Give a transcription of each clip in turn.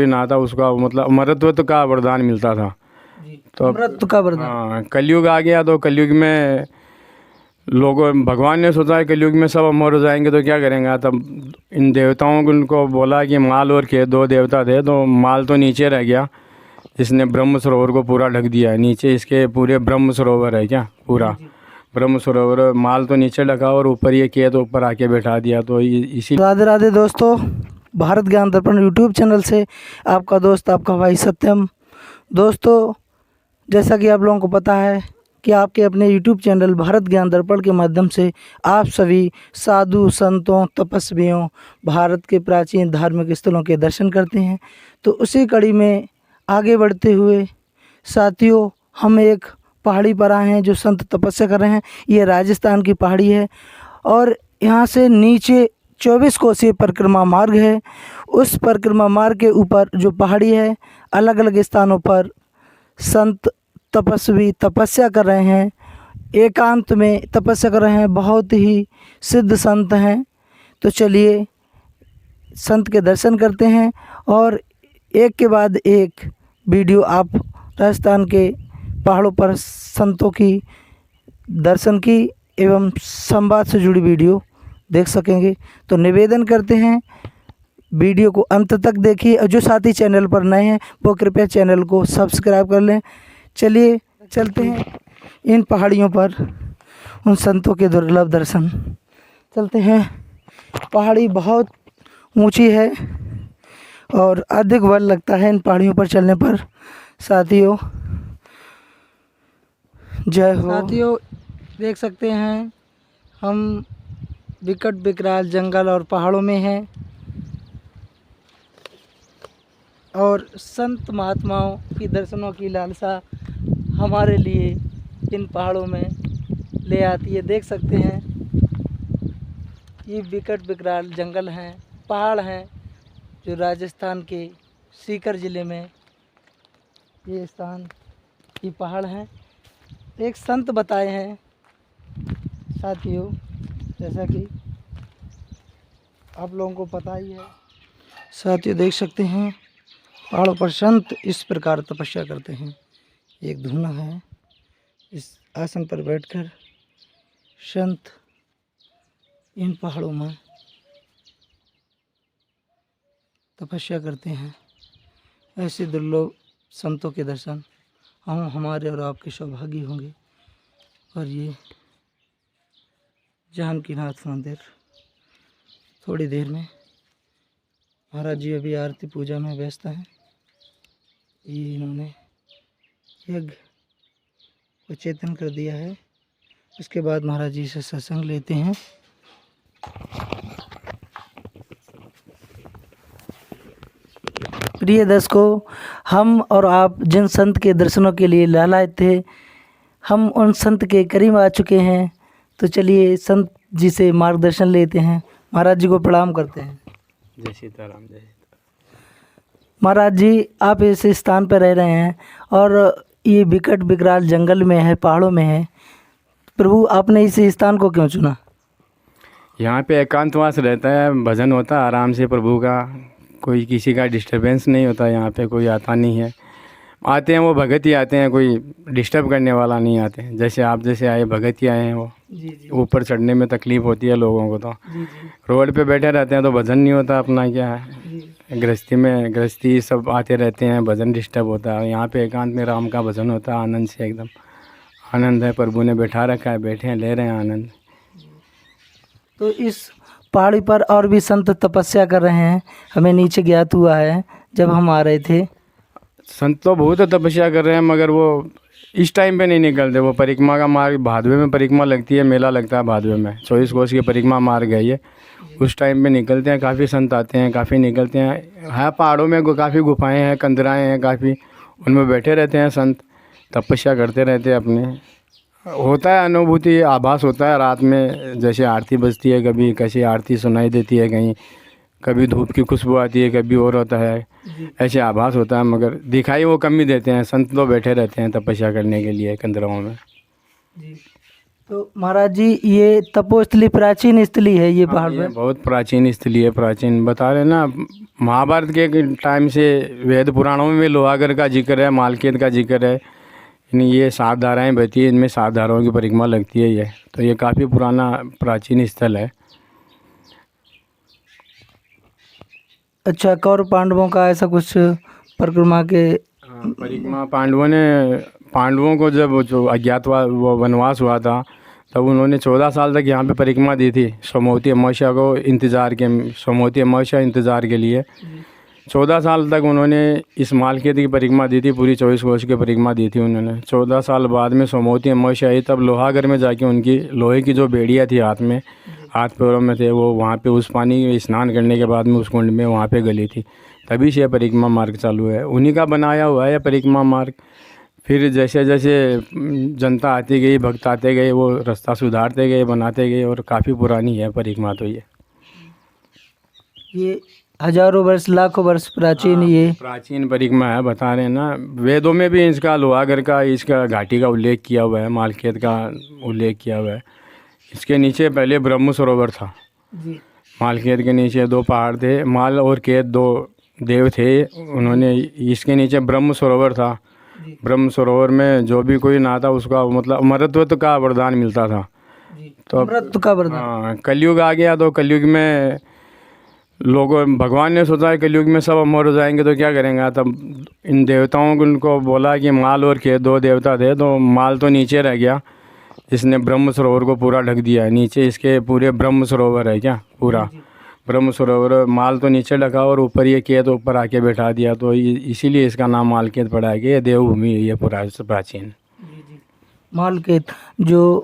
नहाता उसका मतलब अमरत्व का वरदान मिलता था। तो अमृत का वरदान। हाँ, कलयुग आ गया तो कलयुग में लोगों भगवान ने सोचा है कलयुग में सब अमर हो जाएंगे तो क्या करेंगे। तब इन देवताओं को उनको बोला कि माल और खेत, दो देवता थे तो माल तो नीचे रह गया, इसने ब्रह्म सरोवर को पूरा ढक दिया है। नीचे इसके पूरे ब्रह्म सरोवर है क्या, पूरा ब्रह्म सरोवर, माल तो नीचे ढका और ऊपर ये खेत ऊपर आके बैठा दिया। तो इसी राधे राधे दोस्तों, भारत ज्ञान दर्पण यूट्यूब चैनल से आपका दोस्त, आपका भाई सत्यम। दोस्तों, जैसा कि आप लोगों को पता है कि आपके अपने यूट्यूब चैनल भारत ज्ञान दर्पण के माध्यम से आप सभी साधु संतों, तपस्वियों, भारत के प्राचीन धार्मिक स्थलों के दर्शन करते हैं। तो उसी कड़ी में आगे बढ़ते हुए साथियों, हम एक पहाड़ी पर आए हैं जो संत तपस्या कर रहे हैं। ये राजस्थान की पहाड़ी है और यहाँ से नीचे 24 कोसीय परिक्रमा मार्ग है। उस परिक्रमा मार्ग के ऊपर जो पहाड़ी है, अलग अलग स्थानों पर संत तपस्वी तपस्या कर रहे हैं, एकांत में तपस्या कर रहे हैं, बहुत ही सिद्ध संत हैं। तो चलिए संत के दर्शन करते हैं और एक के बाद एक वीडियो आप राजस्थान के पहाड़ों पर संतों की दर्शन की एवं संवाद से जुड़ी वीडियो देख सकेंगे। तो निवेदन करते हैं वीडियो को अंत तक देखिए और जो साथी चैनल पर नए हैं वो कृपया चैनल को सब्सक्राइब कर लें। चलिए चलते हैं इन पहाड़ियों पर उन संतों के दुर्लभ दर्शन। चलते हैं। पहाड़ी बहुत ऊंची है और अधिक बल लगता है इन पहाड़ियों पर चलने पर। साथियों जय हो। साथियों देख सकते हैं हम विकट विकराल जंगल और पहाड़ों में हैं और संत महात्माओं की दर्शनों की लालसा हमारे लिए इन पहाड़ों में ले आती है। देख सकते हैं ये विकट विकराल जंगल हैं, पहाड़ हैं जो राजस्थान के सीकर ज़िले में ये स्थान ये पहाड़ हैं। एक संत बताए हैं साथियों, जैसा कि आप लोगों को पता ही है। साथियों देख सकते हैं पहाड़ों पर संत इस प्रकार तपस्या करते हैं। एक धुना है, इस आसन पर बैठकर संत इन पहाड़ों में तपस्या करते हैं। ऐसे दुर्लभ संतों के दर्शन हम हमारे और आपके सौभाग्य होंगे। और ये जानकीनाथ मंदिर थोड़ी देर में महाराज जी अभी आरती पूजा में व्यस्त हैं। ये इन्होंने यज्ञ को चेतन कर दिया है। इसके बाद महाराज जी से सत्संग लेते हैं। प्रिय दर्शकों, हम और आप जिन संत के दर्शनों के लिए लालायित थे, हम उन संत के करीब आ चुके हैं। तो चलिए संत जी से मार्गदर्शन लेते हैं। महाराज जी को प्रणाम करते हैं। जय सीताराम, जय सीताराम। महाराज जी, आप इस स्थान पर रह रहे हैं और ये विकट विकराल जंगल में है, पहाड़ों में है। प्रभु आपने इस स्थान को क्यों चुना? यहाँ पे एकांतवास रहता है, भजन होता है आराम से प्रभु का, कोई किसी का डिस्टरबेंस नहीं होता। यहाँ पे कोई आता नहीं है, आते हैं वो भगत ही आते हैं, कोई डिस्टर्ब करने वाला नहीं आते हैं। जैसे आप जैसे आए भगत ही आए हैं। वो ऊपर चढ़ने में तकलीफ़ होती है लोगों को, तो रोड पे बैठे रहते हैं तो भजन नहीं होता अपना। क्या है गृहस्थी में, गृहस्थी सब आते रहते हैं, भजन डिस्टर्ब होता है। यहाँ पे एकांत में राम का भजन होता है, आनंद से एकदम आनंद है। प्रभु ने बैठा रखा है, बैठे हैं, ले रहे हैं आनंद। तो इस पहाड़ी पर और भी संत तपस्या कर रहे हैं, हमें नीचे ज्ञात हुआ है जब हम आ रहे थे। संत तो बहुत तपस्या कर रहे हैं मगर वो इस टाइम पे नहीं निकलते। वो परिक्रमा का मार्ग भादवे में परिक्रमा लगती है, मेला लगता है भादवे में, 24 कोस की परिक्रमा मार्ग है ये। उस टाइम पे निकलते हैं, काफ़ी संत आते हैं, काफ़ी निकलते हैं। हाँ पहाड़ों में काफ़ी गुफाएं हैं, कंदराएँ हैं काफ़ी, उनमें बैठे रहते हैं संत, तपस्या करते रहते हैं अपने। होता है अनुभूति, आभास होता है रात में, जैसे आरती बजती है, कभी कैसी आरती सुनाई देती है, कहीं कभी धूप की खुशबू आती है, कभी और होता है, ऐसे आभास होता है। मगर दिखाई वो कम ही देते हैं। संत तो बैठे रहते हैं तपस्या करने के लिए कंदराओं में। जी। तो महाराज जी ये तपोस्थली प्राचीन स्थली है, ये पहाड़ ये में बहुत प्राचीन स्थली है, प्राचीन बता रहे ना। महाभारत के टाइम से वेद पुराणों में भी लोहागर का जिक्र है, मालकेत का जिक्र है। ये 7 धाराएं बहती है, इनमें 7 धाराओं की परिक्रमा लगती है। ये तो ये काफ़ी पुराना प्राचीन स्थल है। अच्छा, कौरव पांडवों का ऐसा कुछ परिक्रमा के? परिक्रमा पांडवों को जब जो अज्ञातवास वो वनवास हुआ था, तब उन्होंने 14 साल तक यहाँ पे परिक्रमा दी थी सोमवती अमावस्या इंतज़ार के लिए। 14 साल तक उन्होंने इस मालकेत की परिक्रमा दी थी, पूरी 24 कोष की परिक्रमा दी थी उन्होंने। 14 साल बाद में सोमवती अमावस्या आई, तब लोहागर में जाके उनकी लोहे की जो बेड़ियाँ थी हाथ पैरों में थे, वो वहाँ पे उस पानी में स्नान करने के बाद में उस कुंड में वहाँ पे गली थी। तभी से यह परिक्रमा मार्ग चालू है, उन्हीं का बनाया हुआ है यह परिक्रमा मार्ग। फिर जैसे जैसे जनता आती गई, भक्त आते गए, वो रास्ता सुधारते गए, बनाते गए, और काफ़ी पुरानी है परिक्रमा। तो ये हजारों वर्ष, लाखों वर्ष प्राचीन ये प्राचीन परिक्रमा है, बता रहे हैं ना। वेदों में भी इसका लोहागर का, इसका घाटी का उल्लेख किया हुआ है, मालकेत का उल्लेख किया हुआ है। इसके नीचे पहले ब्रह्म सरोवर था जी। मालकेत के नीचे 2 पहाड़ थे, माल और केत 2 देव थे। उन्होंने इसके नीचे ब्रह्म सरोवर था। ब्रह्म सरोवर में जो भी कोई नहाता उसका मतलब अमरत्व का वरदान मिलता था। तो अमृत का वरदान। हाँ, कलयुग आ गया, तो कलयुग में भगवान ने सोचा है कलयुग में सब अमर हो जाएंगे, तो क्या करेंगे। तब इन देवताओं को उनको बोला कि माल और केत 2 देवता थे, तो माल तो नीचे रह गया, इसने ब्रह्म सरोवर को पूरा ढक दिया है। नीचे इसके पूरे ब्रह्म सरोवर है, क्या पूरा ब्रह्म सरोवर। माल तो नीचे ढका और ऊपर ये केत ऊपर आके बैठा दिया, तो इसीलिए इसका नाम मालकेत पड़ा है कि ये देवभूमि है, ये प्राचीन। मालकेत जो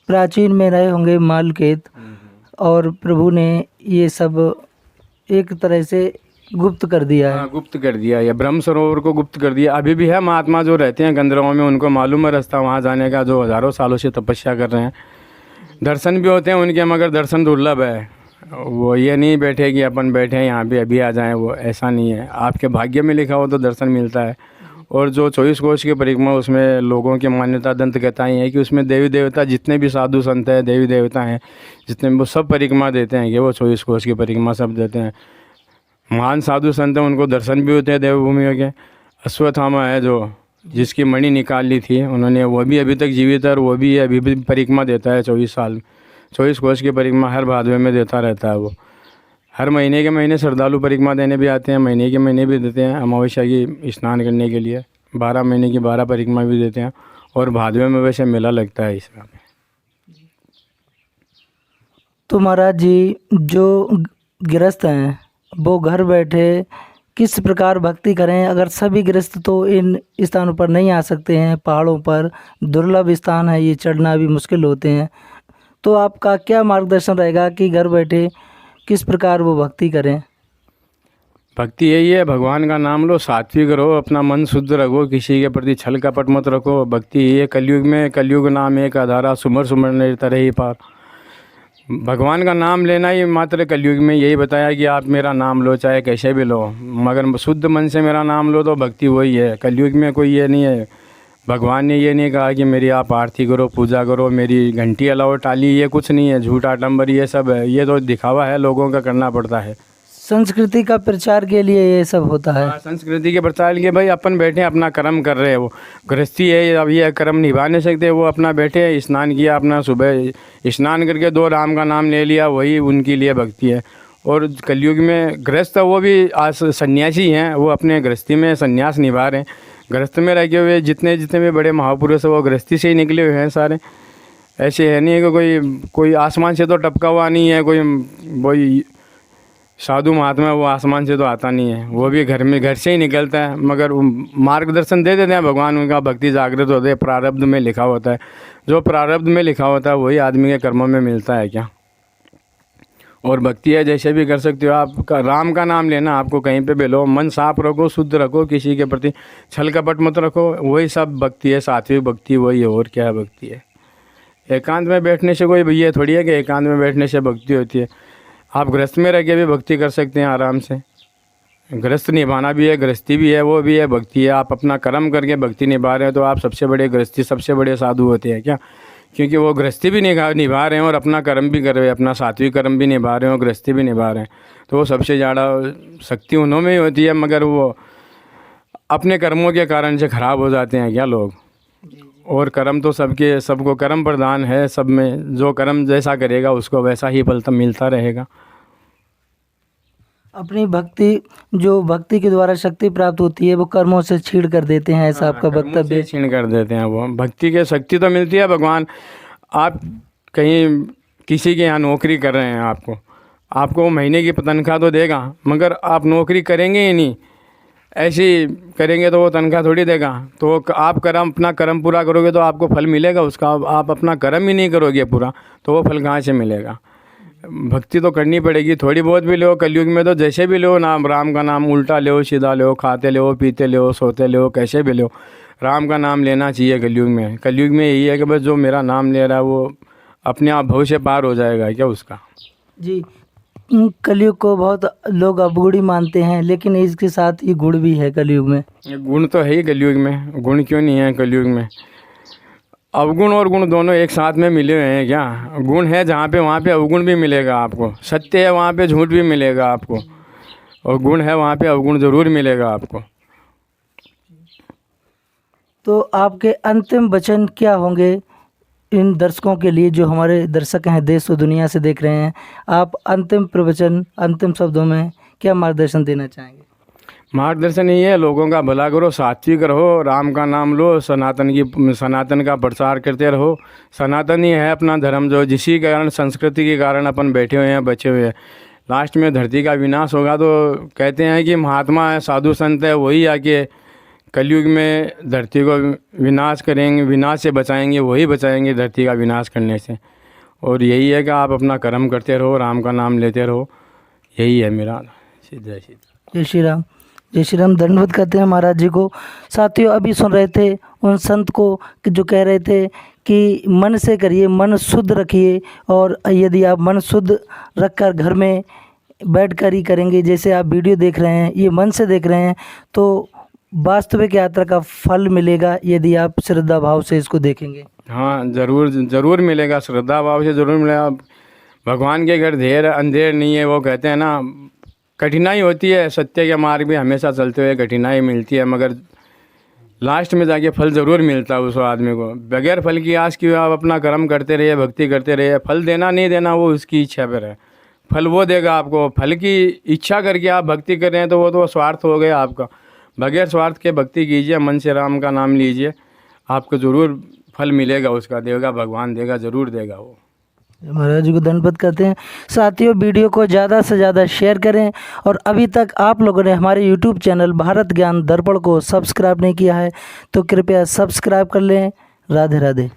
प्राचीन में रहे होंगे मालकेत, और प्रभु ने ये सब एक तरह से गुप्त कर दिया है। हाँ, गुप्त कर दिया, ये ब्रह्म सरोवर को गुप्त कर दिया। अभी भी है महात्मा जो रहते हैं गंधर्वों में, उनको मालूम है रास्ता वहाँ जाने का, जो हज़ारों सालों से तपस्या कर रहे हैं। दर्शन भी होते हैं उनके, मगर दर्शन दुर्लभ है। वो ये नहीं बैठे कि अपन बैठे हैं यहाँ पे अभी आ जाएं, वो ऐसा नहीं है। आपके भाग्य में लिखा हो तो दर्शन मिलता है। और जो 24 कोष की परिक्रमा, उसमें लोगों की मान्यता, दंत कथाएँ हैं कि उसमें देवी देवता जितने भी साधु संत हैं, देवी देवता हैं जितने भी, वो सब परिक्रमा देते हैं कि वो 24 कोष की परिक्रमा सब देते हैं। महान साधु संत हैं, उनको दर्शन भी होते हैं देवभूमियों के। अश्वत्थामा है जो जिसकी मणि निकाल ली थी उन्होंने, वो भी अभी तक जीवित है, और वो भी अभी भी परिक्रमा देता है 24 साल। 24 कोष की परिक्रमा हर भादवे में देता रहता है। वो हर महीने के महीने श्रद्धालु परिक्रमा देने भी आते हैं, महीने के महीने भी देते हैं अमावस्या की स्नान करने के लिए। 12 महीने की 12 परिक्रमा भी देते हैं, और भादवे में वैसे मेला लगता है इसका। तो महाराज जी, जो गृहस्थ हैं वो घर बैठे किस प्रकार भक्ति करें? अगर सभी गृहस्थ तो इन स्थानों पर नहीं आ सकते हैं, पहाड़ों पर दुर्लभ स्थान है, ये चढ़ना भी मुश्किल होते हैं, तो आपका क्या मार्गदर्शन रहेगा कि घर बैठे किस प्रकार वो भक्ति करें? भक्ति यही है, भगवान का नाम लो, सात्विक रहो, अपना मन शुद्ध रखो, किसी के प्रति छल कपट मत रखो। भक्ति ये कलयुग में, कलयुग नाम एक आधारा, सुमर सुमर नहीं तरह ही पार। भगवान का नाम लेना ही मात्र कलयुग में यही बताया कि आप मेरा नाम लो, चाहे कैसे भी लो, मगर शुद्ध मन से मेरा नाम लो, तो भक्ति वही है। कलयुग में कोई ये नहीं है, भगवान ने ये नहीं कहा कि मेरी आप आरती करो, पूजा करो, मेरी घंटी अलाओ, टाली, ये कुछ नहीं है। झूठ आडम्बर ये सब है, ये तो दिखावा है, लोगों का करना पड़ता है। संस्कृति का प्रचार के लिए ये सब होता है। संस्कृति के प्रचार के लिए भाई अपन बैठे अपना कर्म कर रहे हैं, वो गृहस्थी है, अब ये कर्म निभा नहीं सकते, वो अपना बैठे स्नान किया, अपना सुबह स्नान करके 2 राम का नाम ले लिया, वही उनके लिए भक्ति है। और कलयुग में गृहस्थ वो भी आज सन्यासी हैं, वो अपने गृहस्थी में संन्यास निभा रहे हैं। गृहस्थ में रह के हुए जितने भी बड़े महापुरुष हैं वो गृहस्थी से ही निकले हुए हैं सारे। ऐसे है नहीं है कि कोई आसमान से तो टपका हुआ नहीं है, कोई साधु महात्मा वो आसमान से तो आता नहीं है, वो भी घर से ही निकलता है। मगर मार्गदर्शन दे देते हैं भगवान, उनका भक्ति जागृत होते हैं। प्रारब्ध में लिखा होता है, जो प्रारब्ध में लिखा होता है वही आदमी के कर्मों में मिलता है क्या। और भक्ति है जैसे भी कर सकते हो आप, राम का नाम लेना, आपको कहीं पे भी लो, मन साफ रखो, शुद्ध रखो, किसी के प्रति छल कपट मत रखो, वही सब भक्ति है, सात्विक भक्ति वही है। और क्या भक्ति है? एकांत में बैठने से कोई ये थोड़ी है कि एकांत में बैठने से भक्ति होती है। आप गृहस्थ में रह के भी भक्ति कर सकते हैं आराम से। गृहस्थ निभाना भी है, गृहस्थी भी है, वो भी है भक्ति है। आप अपना कर्म करके भक्ति निभा रहे हैं तो आप सबसे बड़े गृहस्थी, सबसे बड़े साधु होते हैं क्या। क्योंकि वो गृहस्थी भी निभा रहे हैं और अपना कर्म भी कर रहे हैं, अपना सात्विक कर्म भी निभा रहे हैं और गृहस्थी भी निभा रहे हैं। तो वो सबसे ज़्यादा शक्ति उन्हों में ही होती है, मगर वो अपने कर्मों के कारण से ख़राब हो जाते हैं क्या लोग। और कर्म तो सबको कर्म प्रदान है, सब में जो कर्म जैसा करेगा उसको वैसा ही फल मिलता रहेगा। अपनी भक्ति के द्वारा शक्ति प्राप्त होती है, वो कर्मों से छीड़ कर देते हैं, ऐसा आपका वक्तव्य है। छीन कर देते हैं वो। भक्ति के शक्ति तो मिलती है भगवान। आप कहीं किसी के यहाँ नौकरी कर रहे हैं, आपको महीने की तनख्वाह तो देगा, मगर आप नौकरी करेंगे ही नहीं, ऐसे ही करेंगे तो वो तनख्वाह थोड़ी देगा। तो आप अपना कर्म पूरा करोगे तो आपको फल मिलेगा उसका। आप अपना कर्म ही नहीं करोगे पूरा तो वो फल कहाँ से मिलेगा। भक्ति तो करनी पड़ेगी, थोड़ी बहुत भी लो। कलयुग में तो जैसे भी लो, नाम राम का नाम उल्टा लो, सीधा लो, खाते लो, पीते लो, सोते लो, कैसे भी लो, राम का नाम लेना चाहिए कलयुग में। कलयुग में यही है कि बस जो मेरा नाम ले रहा है वो अपने आप भव से पार हो जाएगा क्या उसका। जी, कलयुग को बहुत लोग अवगुणी मानते हैं, लेकिन इसके साथ ये गुण भी है कलयुग में। गुण तो है ही कलयुग में, गुण क्यों नहीं है कलयुग में। अवगुण और गुण दोनों एक साथ में मिले हुए हैं क्या। गुण है जहाँ पे वहाँ पे अवगुण भी मिलेगा आपको, सत्य है वहाँ पे झूठ भी मिलेगा आपको, और गुण है वहाँ पे अवगुण ज़रूर मिलेगा आपको। तो आपके अंतिम वचन क्या होंगे इन दर्शकों के लिए, जो हमारे दर्शक हैं देश और दुनिया से देख रहे हैं? आप अंतिम प्रवचन, अंतिम शब्दों में क्या मार्गदर्शन देना चाहेंगे? मार्गदर्शन ये है, लोगों का भला करो, सात्विक रहो, राम का नाम लो, सनातन का प्रचार करते रहो। सनातन ही है अपना धर्म, जो जिसी के कारण, संस्कृति के कारण अपन बैठे हुए हैं, बचे हुए हैं। लास्ट में धरती का विनाश होगा तो कहते हैं कि महात्मा है, साधु संत है, वही आके कलयुग में धरती को विनाश करेंगे, विनाश से बचाएंगे, वही बचाएंगे धरती का विनाश करने से। और यही है कि आप अपना कर्म करते रहो, राम का नाम लेते रहो, यही है मेरा। जय श्री राम। जय श्री राम। जय श्री राम। धन्यवाद करते हैं महाराज जी को। साथियों, अभी सुन रहे थे उन संत को कि जो कह रहे थे कि मन से करिए, मन शुद्ध रखिए, और यदि आप मन शुद्ध रखकर घर में बैठकर ही करेंगे, जैसे आप वीडियो देख रहे हैं, ये मन से देख रहे हैं, तो वास्तविक यात्रा का फल मिलेगा यदि आप श्रद्धा भाव से इसको देखेंगे। हाँ, ज़रूर मिलेगा, श्रद्धा भाव से ज़रूर मिलेगा। भगवान के घर ढेर अंधेर नहीं है। वो कहते हैं ना, कठिनाई होती है, सत्य के मार्ग में हमेशा चलते हुए कठिनाई मिलती है, मगर लास्ट में जाके फल ज़रूर मिलता है उस आदमी को। बगैर फल की आस की आप अपना कर्म करते रहिए, भक्ति करते रहिए। फल देना नहीं देना वो उसकी इच्छा पर है, फल वो देगा आपको। फल की इच्छा करके आप भक्ति कर रहे हैं तो वो तो स्वार्थ हो गया आपका। बगैर स्वार्थ के भक्ति कीजिए, मन से राम का नाम लीजिए, आपको ज़रूर फल मिलेगा, उसका देगा भगवान, देगा, ज़रूर देगा वो। महाराज जी को धन्यवाद करते हैं। साथियों, वीडियो को ज़्यादा से ज़्यादा शेयर करें, और अभी तक आप लोगों ने हमारे YouTube चैनल भारत ज्ञान दर्पण को सब्सक्राइब नहीं किया है तो कृपया सब्सक्राइब कर लें। राधे राधे।